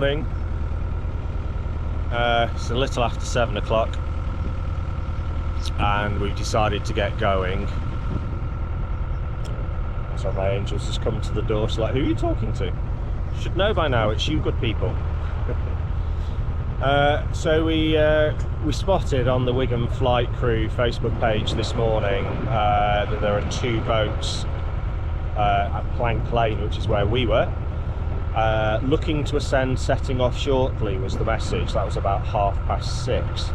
morning. It's a little after 7 o'clock and we've decided to get going. So my angel's just come to the door. She's like, who are you talking to? You should know by now, it's you good people. So we spotted on the Wigan Flight crew Facebook page this morning that there are 2 boats at Plank Lane, which is where we were. Looking to ascend, setting off shortly was the message. That was about 6:30.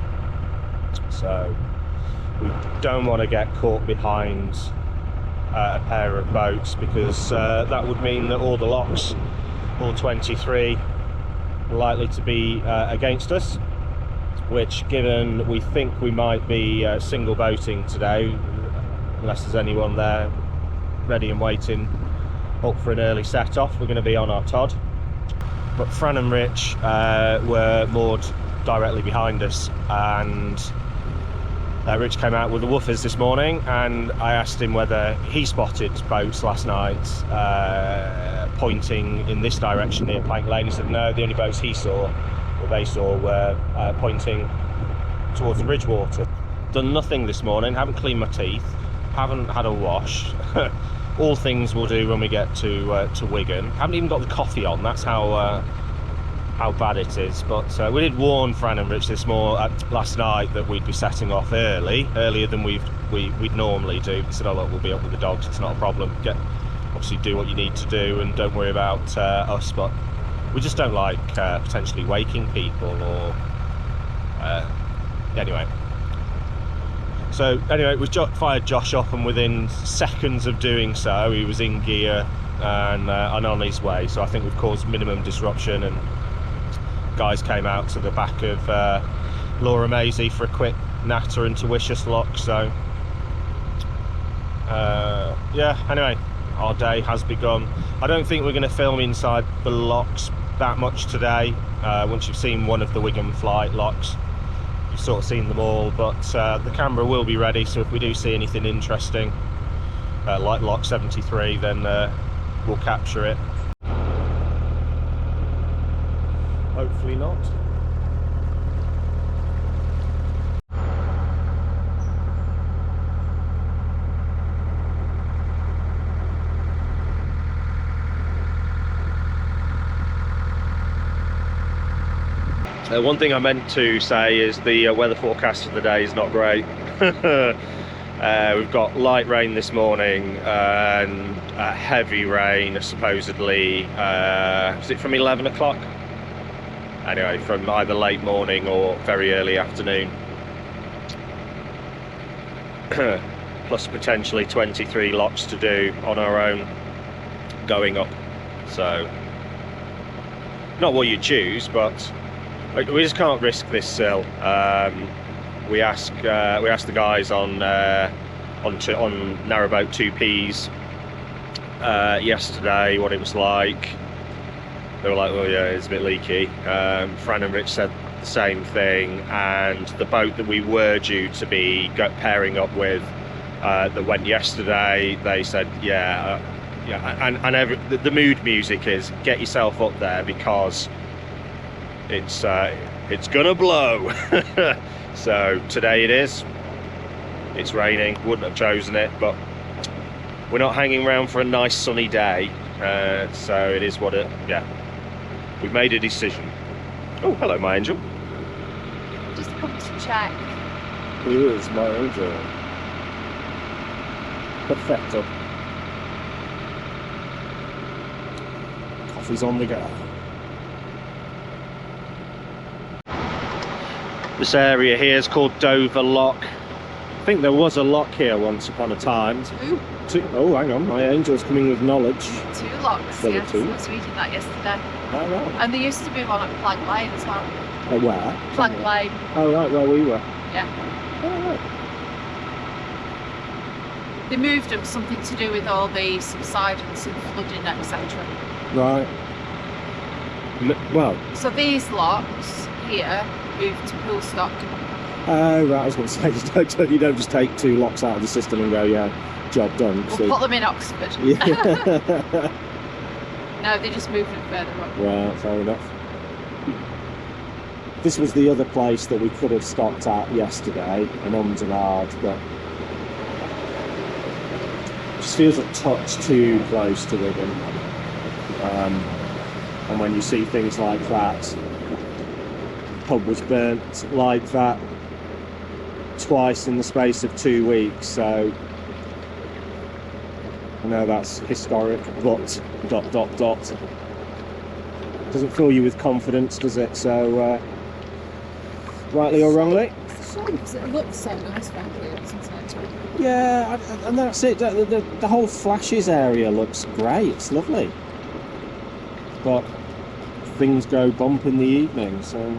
So we don't want to get caught behind a pair of boats, because that would mean that all the locks, all 23, are likely to be against us, which, given we think we might be single boating today, unless there's anyone there ready and waiting up for an early set off, we're going to be on our Todd. But Fran and Rich were moored directly behind us, and Rich came out with the woofers this morning, and I asked him whether he spotted boats last night pointing in this direction near Plank Lane. He said no, the only boats he saw, or they saw, were pointing towards Bridgewater. Done nothing this morning, haven't cleaned my teeth, haven't had a wash. All things we'll do when we get to Wigan. Haven't even got the coffee on, that's how bad it is. But we did warn Fran and Rich last night that we'd be setting off earlier than we'd normally do. They said, oh look, we'll be up with the dogs, it's not a problem. Obviously do what you need to do and don't worry about us. But we just don't like potentially waking people or anyway. So anyway, we fired Josh up, and within seconds of doing so, he was in gear and on his way. So I think we've caused minimum disruption, and guys came out to the back of Laura Maisie for a quick natter and to wish us luck. So yeah, anyway, our day has begun. I don't think we're going to film inside the locks that much today. Once you've seen one of the Wigan Flight locks, you've sort of seen them all, but the camera will be ready, so if we do see anything interesting like lock 73, then we'll capture it. Hopefully not. One thing I meant to say is the weather forecast for the day is not great. We've got light rain this morning and heavy rain, supposedly, is it from 11 o'clock? Anyway, from either late morning or very early afternoon. Plus potentially 23 locks to do on our own going up. So, not what you choose, but we just can't risk this sill. We asked the guys on Narrowboat 2Ps yesterday what it was like. They were like, well, yeah, it's a bit leaky. Fran and Rich said the same thing, and the boat that we were due to be pairing up with that went yesterday, they said, yeah, and the mood music is get yourself up there because it's gonna blow. So today it is. It's raining. Wouldn't have chosen it, but we're not hanging around for a nice sunny day. So it is what it. Yeah, we've made a decision. Oh, hello, my angel. Just come to check. Here's my angel. Perfecto. Coffee's on the go. This area here is called Dover Lock. I think there was a lock here once upon a time. Two. Oh, hang on, my angel's coming with knowledge. 2 locks, There were yes. 2. I was reading that yesterday. Oh, right. And there used to be one at Plank Lane as well. Oh, where? Plank Lane. Oh, right, where we were. Yeah. Oh, right. They moved them, something to do with all the subsidence and flooding, etc. Right. Well. So these locks here moved to pool stock. Oh, right, I was going to say, you don't just take 2 locks out of the system and go, yeah, job done. We'll put them in Oxford. Yeah. No, they just moved them further up. Right, fair enough. This was the other place that we could have stopped at yesterday, and ums and ahs, but it just feels a touch too close to Wigan. And when you see things like that, the pub was burnt like that twice in the space of 2 weeks, so I know that's historic, but ... doesn't fill you with confidence, does it? So rightly or wrongly, It looks so nice back here, doesn't it? yeah, and that's it. The whole flashes area looks great, it's lovely, but things go bump in the evening. So,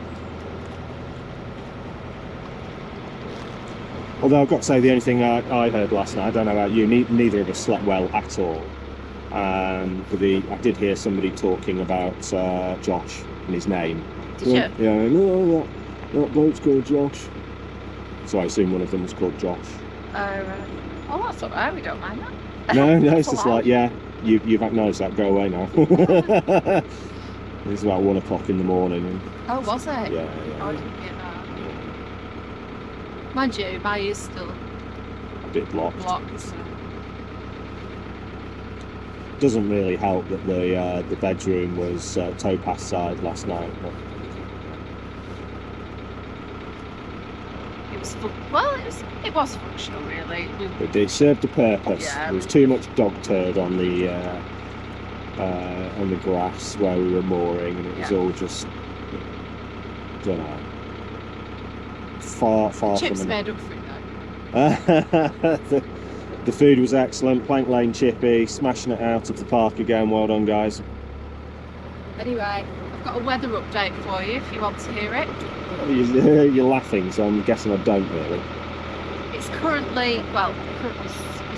although I've got to say, the only thing I heard last night, I don't know about you, neither of us slept well at all. But I did hear somebody talking about Josh and his name. Did you? Yeah, no, that bloke's called Josh. So I assume one of them was called Josh. Right. Oh, that's alright, we don't mind that. No, it's just like, yeah, you've acknowledged that, go away now. It's about 1 o'clock in the morning. And, Oh, was it? yeah. Oh, I didn't hear that. Mind you, my ear's still A bit blocked. so. Doesn't really help that the bedroom was towpath side last night. But It was it was functional, really. it served a purpose. Yeah. There was too much dog turd on the grass where we were mooring, and it was all just, don't know, far Chips from made up for it though. the food was excellent. Plank Lane chippy, smashing it out of the park again. Well done, guys. Anyway, I've got a weather update for you if you want to hear it. You're laughing, so I'm guessing I don't really. It's currently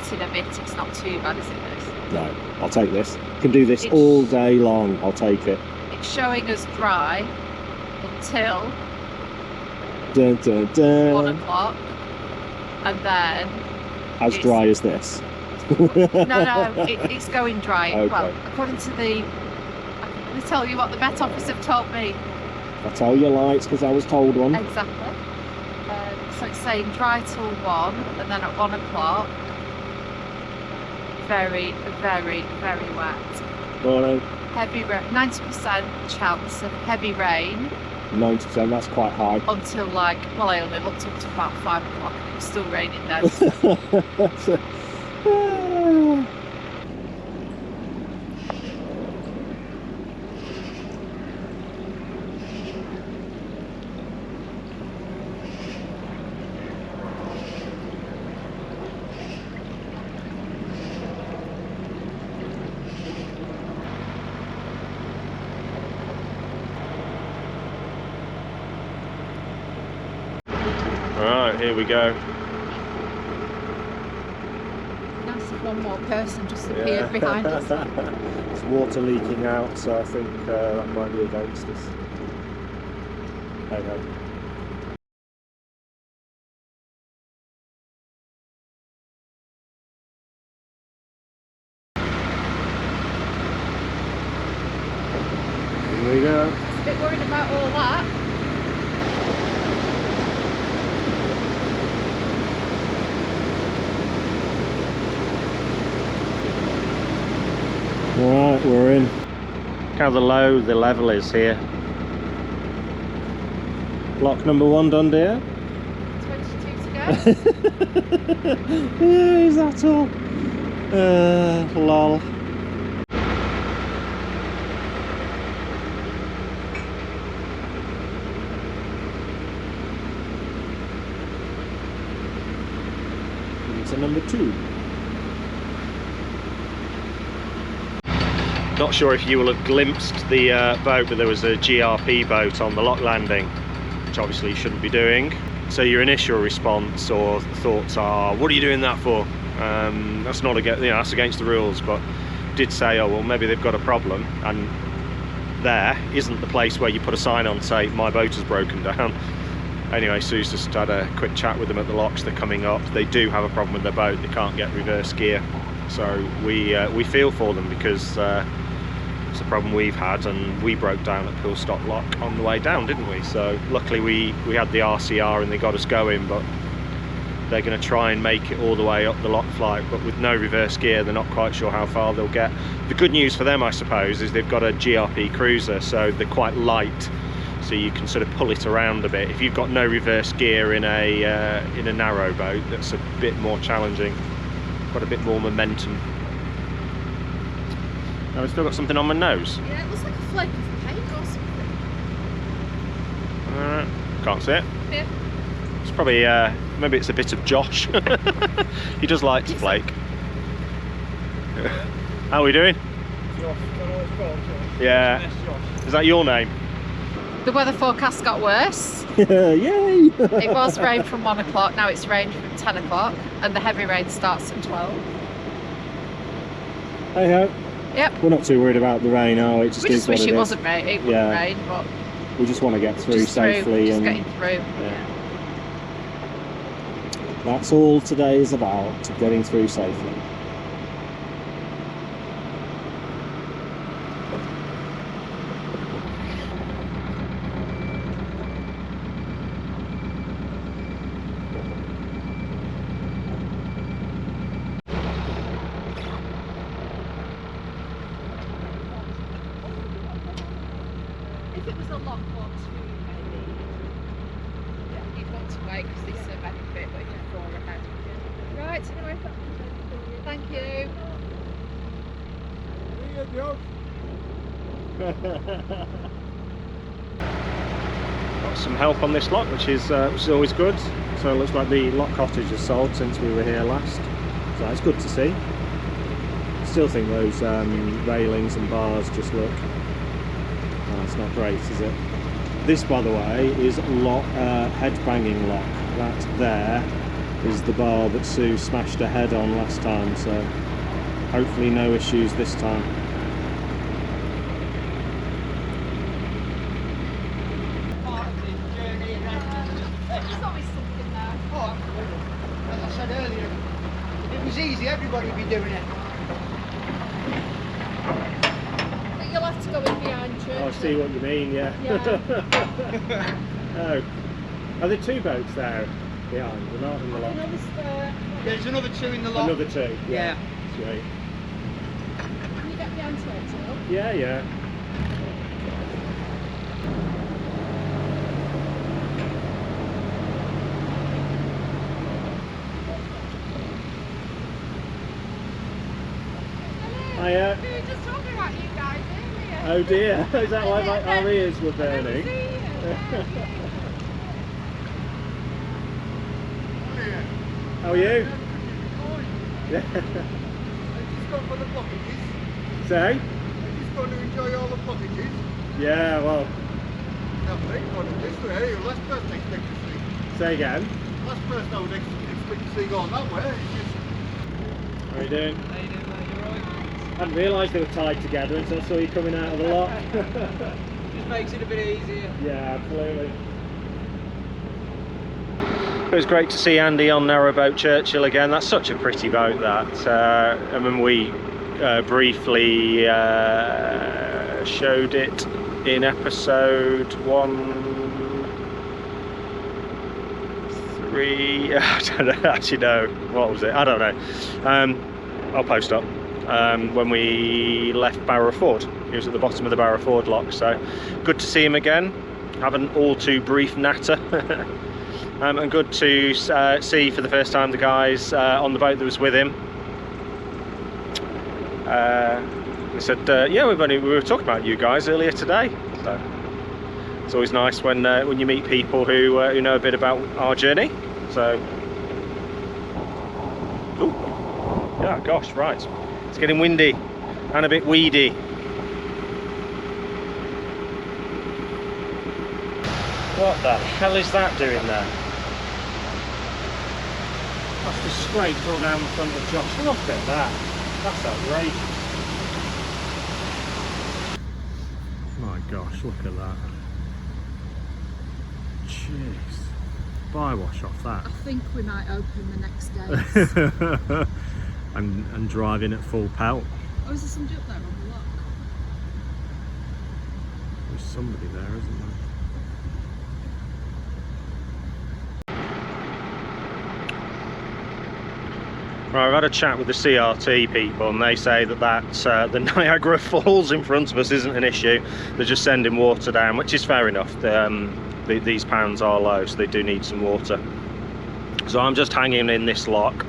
spitting a bit. It's not too bad, is it, this? No, I'll take this. Can do this It's- all day long. I'll take it. It's showing us dry until Dun, dun, 1 dun. o'clock, and then As it's- dry as this. no, it's going dry. Okay. Well, according to I'm going to tell you what the Met Office have told me. I tell you lights because I was told one. Exactly. So it's saying dry till 1, and then at 1 o'clock, very, very, very wet. Morning. Heavy rain, 90% chance of heavy rain 90%, that's quite high. until I only looked up to about 5 o'clock and it was still raining then. Right, here we go. Nice if one more person just appeared behind us. It's water leaking out, so I think that might be against us. Hey ho. Here we go. A bit worried about all that. Alright, we're in. Look how low the level is here. Lock number 1 done, dear. 22 to go. Is that all? Lol. Into number 2. Not sure if you will have glimpsed the boat, but there was a GRP boat on the lock landing, which obviously you shouldn't be doing. So your initial response or thoughts are, what are you doing that for? That's not against, that's against the rules. But did say, oh well, maybe they've got a problem, and there isn't the place where you put a sign on say my boat has broken down. Anyway, Sue's just had a quick chat with them at the locks. They're coming up. They do have a problem with their boat. They can't get reverse gear. So we feel for them because that's the problem we've had, and we broke down at Pilstock Lock on the way down, didn't we? So luckily we had the RCR and they got us going, but they're going to try and make it all the way up the Lock Flight, but with no reverse gear they're not quite sure how far they'll get. The good news for them, I suppose, is they've got a GRP cruiser, so they're quite light, so you can sort of pull it around a bit. If you've got no reverse gear in a narrow boat, that's a bit more challenging, got a bit more momentum. Now I've still got something on my nose. Yeah, it looks like a flake of paint or something. Can't see it. Yeah. It's probably, maybe it's a bit of Josh. He does like to flake. How are we doing? Yeah. Is that your name? The weather forecast got worse. Yay! It was rain from 1 o'clock, now it's rain from 10 o'clock, and the heavy rain starts at 12. Hey ho. Yep. We're not too worried about the rain, are we? It just We just wish it wasn't rain. It wouldn't rain, but we just want to get through safely. Just and getting through. Yeah. That's all today is about, getting through safely. If it was a long walk through, maybe you'd want to wait because this is a benefit, but if you're 4 ahead. Right, anyway, thank you. Got some help on this lock, which is always good. So it looks like the lock cottage has sold since we were here last. So that's good to see. Still think those railings and bars just look. Oh, it's not great, is it? This, by the way, is head banging lock. That there is the bar that Sue smashed her head on last time, so hopefully no issues this time. There's always something there. Oh, as I said earlier, if it was easy, everybody would be doing it. But you'll have to go in behind church. Oh, I see what you mean, yeah. Oh. Are there two boats there behind? They're not in the lock. There's another 2 in the lot. Another two? Yeah. Sweet. Can you get behind church? Yeah, yeah. Hiya. We were just talking about you guys earlier. Oh dear, is that why our ears were burning? How are you? Yeah. I just gone for the blockages. Say? I just going to enjoy all the blockages. Yeah, well, Nothing. Got it this way. Last person I expect to see. say again. Last person I would expect to see going that way. It's just... How are you doing? How you doing, mate? You alright? I hadn't realised they were tied together until I saw you coming out of the lock. Just makes it a bit easier. Yeah, absolutely. It was great to see Andy on Narrowboat Churchill again. That's such a pretty boat, that. I mean, we briefly showed it in episode 1-3. I don't actually know. What was it? I don't know. I'll post up. When we left Barrow Ford. He was at the bottom of the Barrow Ford lock, so good to see him again. Have an all too brief natter. And good to see for the first time the guys on the boat that was with him. They said, yeah, we were talking about you guys earlier today. So it's always nice when you meet people who know a bit about our journey. So, ooh, yeah, gosh, right. It's getting windy and a bit weedy. What the hell is that doing there? That's just scraped all down the front of Josh. Look at that. That's outrageous. My gosh, look at that. Jeez. Bywash off that. I think we might open the next gate. and driving at full pelt. Oh, is there somebody up there on the lock? There's somebody there, isn't there? Right, I've had a chat with the CRT people, and they say that the Niagara Falls in front of us isn't an issue. They're just sending water down, which is fair enough. These pounds are low, so they do need some water. So I'm just hanging in this lock.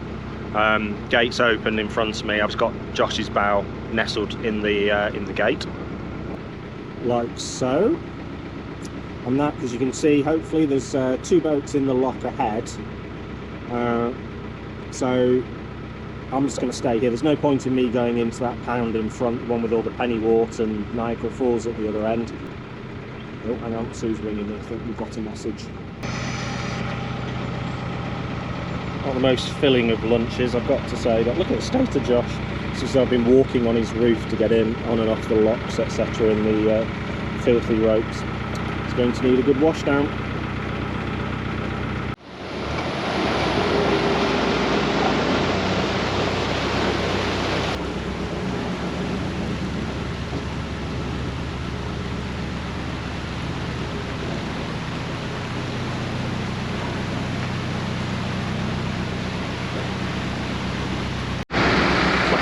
Gates open in front of me. I've got Josh's bow nestled in the gate, like so. And that, as you can see, hopefully there's 2 boats in the lock ahead. So I'm just going to stay here. There's no point in me going into that pound in front, one with all the penny wart and Niagara Falls at the other end. Oh, hang on, Sue's ringing me. I think we've got a message. Not the most filling of lunches, I've got to say, but look at the state of Josh. Since I've been walking on his roof to get in, on and off the locks, etc. in the filthy ropes. It's going to need a good wash down.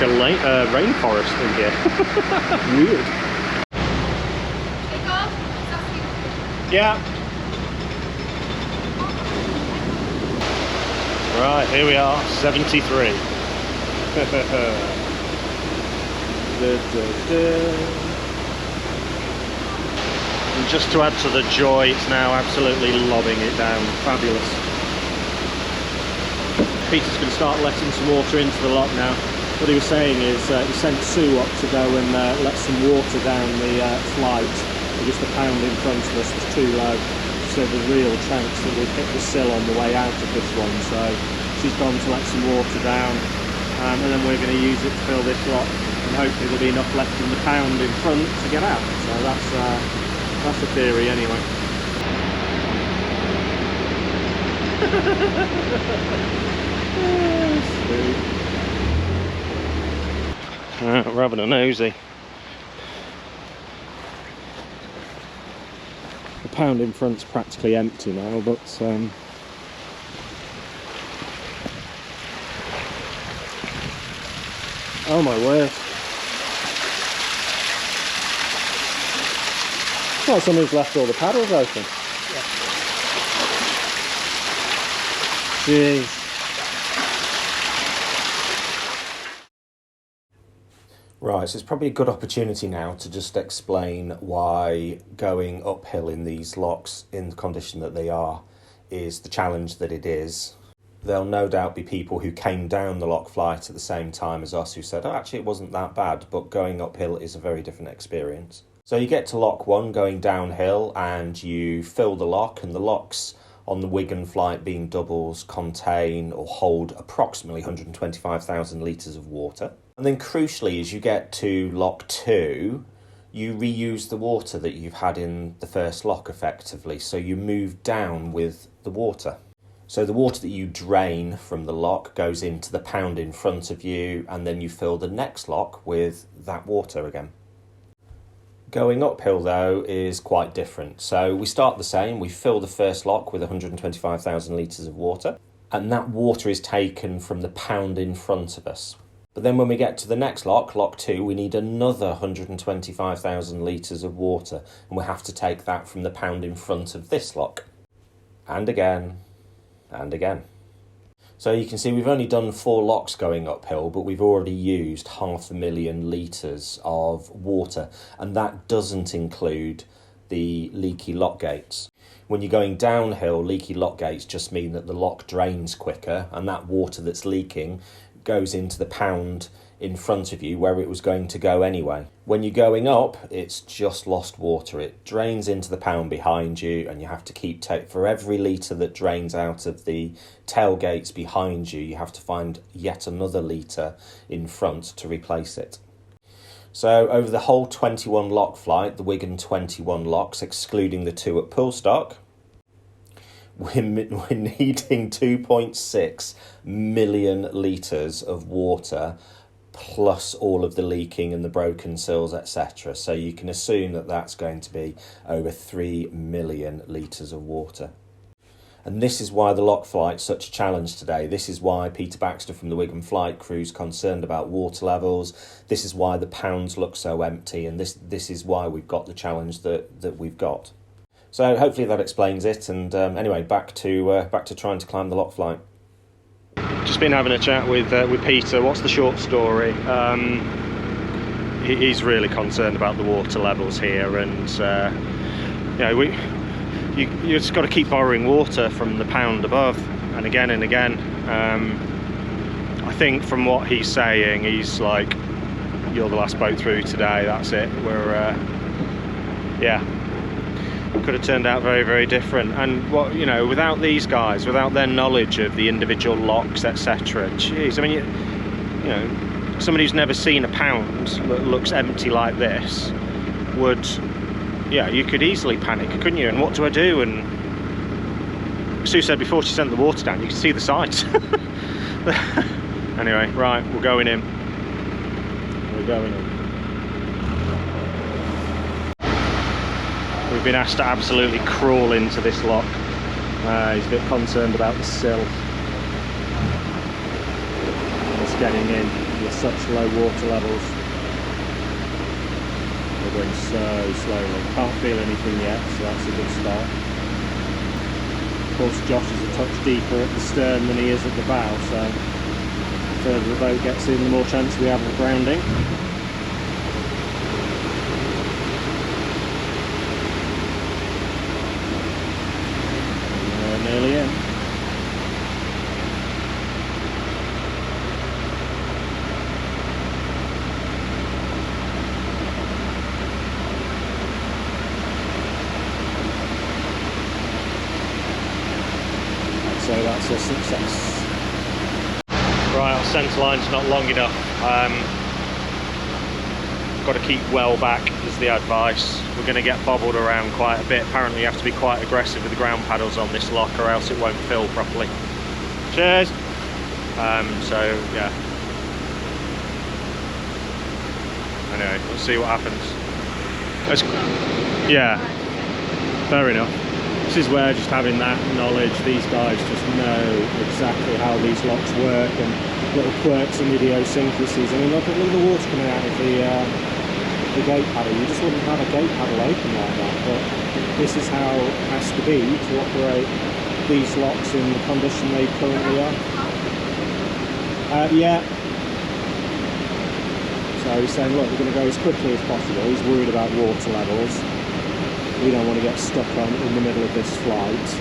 Like a rainforest in here. Weird. Yeah. Right, here we are, 73. And just to add to the joy, it's now absolutely lobbing it down. Fabulous. Peter's going to start letting some water into the lock now. What he was saying is he sent Sue up to go and let some water down the flight, because the pound in front of us was too low. So there's a real chance that we'd hit the sill on the way out of this one. So she's gone to let some water down, and then we're going to use it to fill this lock, and hopefully there'll be enough left in the pound in front to get out. So that's the theory anyway. Right, we're having a nosy. The pound in front's practically empty now, but oh my word. Well, somebody's left all the paddles open. Yeah. Jeez. Right, so it's probably a good opportunity now to just explain why going uphill in these locks in the condition that they are is the challenge that it is. There'll no doubt be people who came down the lock flight at the same time as us who said, oh, actually it wasn't that bad, but going uphill is a very different experience. So you get to lock 1 going downhill and you fill the lock, and the locks on the Wigan flight, being doubles, contain or hold approximately 125,000 litres of water. And then crucially, as you get to lock 2, you reuse the water that you've had in the first lock effectively. So you move down with the water. So the water that you drain from the lock goes into the pound in front of you, and then you fill the next lock with that water again. Going uphill though is quite different. So we start the same, we fill the first lock with 125,000 litres of water, and that water is taken from the pound in front of us. But then when we get to the next lock, lock 2, we need another 125,000 litres of water, and we have to take that from the pound in front of this lock. And again, and again. So you can see we've only done 4 locks going uphill, but we've already used 500,000 litres of water, and that doesn't include the leaky lock gates. When you're going downhill, leaky lock gates just mean that the lock drains quicker, and that water that's leaking goes into the pound in front of you where it was going to go anyway. When you're going up, it's just lost water. It drains into the pound behind you, and you have to keep for every litre that drains out of the tailgates behind you, you have to find yet another litre in front to replace it. So over the whole 21 lock flight, the Wigan 21 locks, excluding the 2 at Poolstock, we're needing 2.6 million litres of water plus all of the leaking and the broken sills, etc. So you can assume that that's going to be over 3 million litres of water. And this is why the lock flight's such a challenge today. This is why Peter Baxter from the Wigan Flight crew's concerned about water levels. This is why the pounds look so empty, and this is why we've got the challenge that we've got. So hopefully that explains it. And anyway, back to trying to climb the lock flight. Just been having a chat with Peter. What's the short story? He's really concerned about the water levels here, and you know, you just got to keep borrowing water from the pound above, and again and again. I think from what he's saying, he's like, "You're the last boat through today. That's it. We're yeah." Could have turned out very, very different. And what, you know, without these guys, without their knowledge of the individual locks, etc. Jeez, I mean, you know, somebody who's never seen a pound that looks empty like this would, yeah, you could easily panic, couldn't you? And what do I do? And Sue said before she sent the water down, you could see the sights. Anyway, right, we're going in. We're going in. We've been asked to absolutely crawl into this lock. He's a bit concerned about the sill. Just getting in with such low water levels. We're going so slowly. Can't feel anything yet, so that's a good start. Of course, Josh is a touch deeper at the stern than he is at the bow, so the further the boat gets in, the more chance we have of grounding. Nearly in. So that's a success. Right, our centre line's not long enough. Got to keep well back is the advice. We're going to get bobbled around quite a bit. Apparently you have to be quite aggressive with the ground paddles on this lock or else it won't fill properly. Cheers! So yeah. Anyway, we'll see what happens. Yeah, fair enough. This is where just having that knowledge, these guys just know exactly how these locks work and little quirks and idiosyncrasies. I mean, look at the water coming out of the gate paddle. You just wouldn't have a gate paddle open like that, but this is how it has to be to operate these locks in the condition they currently are. Yeah. So he's saying, look, we're going to go as quickly as possible. He's worried about water levels. We don't want to get stuck in the middle of this flight,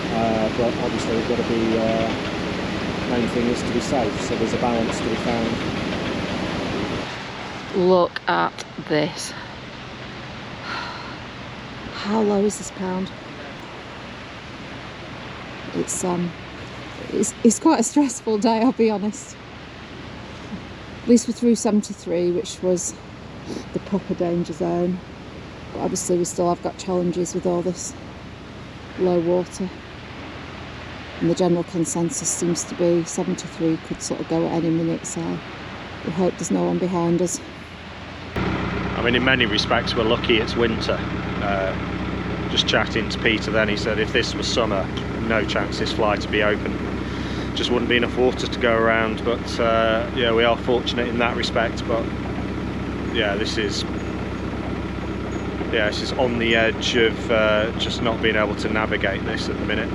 but obviously we've got to be, main thing is to be safe, so there's a balance to be found. Look at this. How low is this pound? It's quite a stressful day, I'll be honest. At least we're through 73, which was the proper danger zone. But obviously we still have got challenges with all this low water. And the general consensus seems to be 73 could sort of go at any minute, so we hope there's no one behind us. I mean, in many respects we're lucky it's winter. Just chatting to Peter then, he said if this was summer, no chance this flight would be open. Just wouldn't be enough water to go around, but yeah, we are fortunate in that respect. But yeah, this is on the edge of just not being able to navigate this at the minute.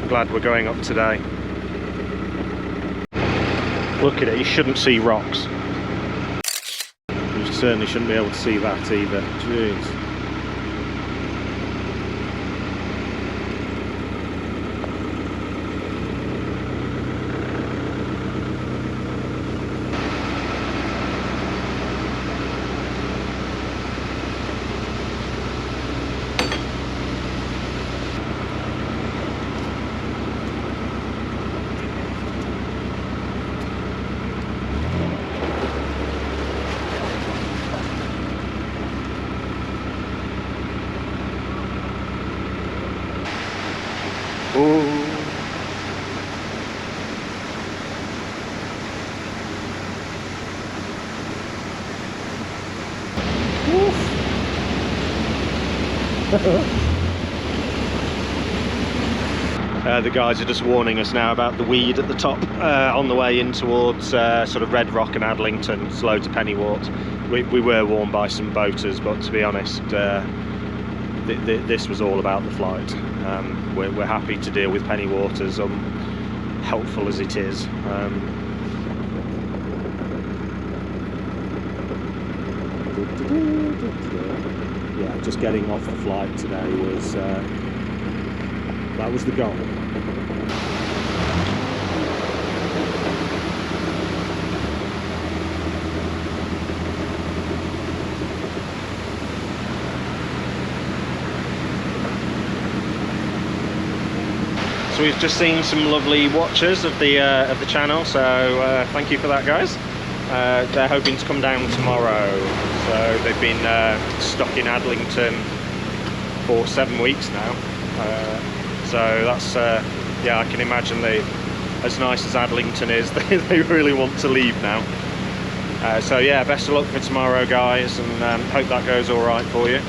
Glad we're going up today. Look at it, you shouldn't see rocks. You certainly shouldn't be able to see that either. Jeez. The guys are just warning us now about the weed at the top on the way in towards sort of Red Rock and Adlington. It's loads of pennywort. We were warned by some boaters, but to be honest, this was all about the flight. We're happy to deal with pennywort, as helpful as it is. Yeah, just getting off the flight today was that was the goal. So we've just seen some lovely watchers of the channel, so thank you for that, guys. They're hoping to come down tomorrow, so they've been stuck in Adlington for 7 weeks now. So that's yeah, I can imagine as nice as Adlington is, they really want to leave now. So yeah, best of luck for tomorrow, guys, and hope that goes all right for you.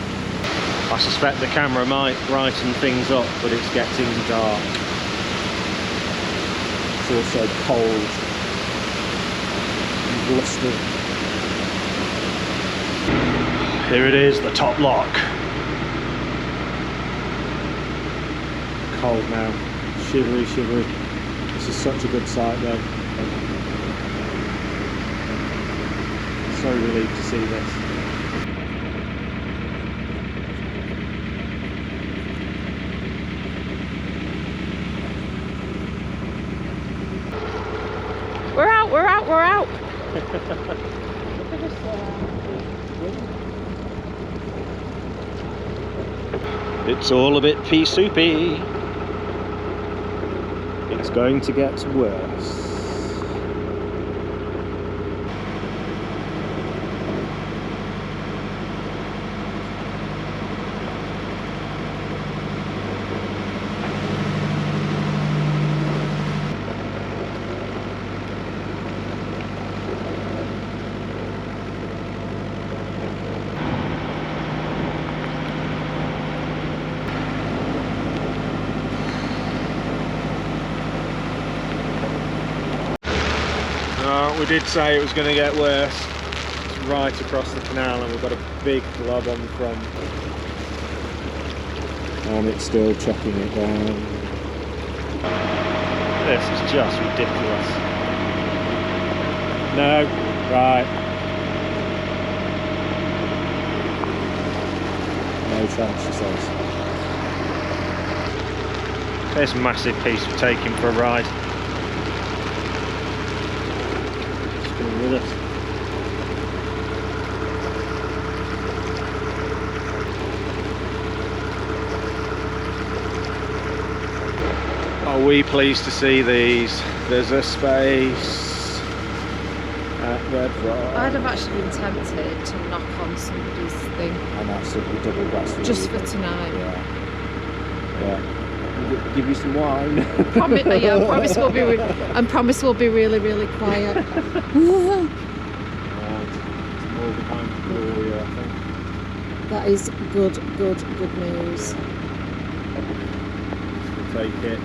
I suspect the camera might brighten things up, but it's getting dark. It's also cold and blustering. Here it is, the top lock. Cold now, shivery, shivery. This is such a good sight though. So relieved to see this. We're out, we're out, we're out. It's all a bit pea soupy. It's going to get worse. We did say it was going to get worse. It's right across the canal and we've got a big blob on the front. And it's still chucking it down. This is just ridiculous. No, right. No chance, she says. This massive piece we're taking for a ride. With us. Are we pleased to see these? There's a space at Red Rock. I'd have actually been tempted to knock on somebody's thing. And that's simply double glass for just you. for tonight. Yeah. Give you some wine. Yeah, I promise we'll be really, really quiet. That is good news. We'll take it.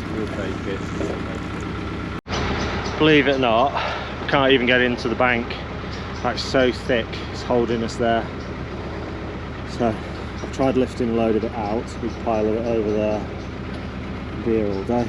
Believe it or not, we can't even get into the bank. That's so thick, it's holding us there. So I've tried lifting a load of it out, big pile of it over there. Be here all day.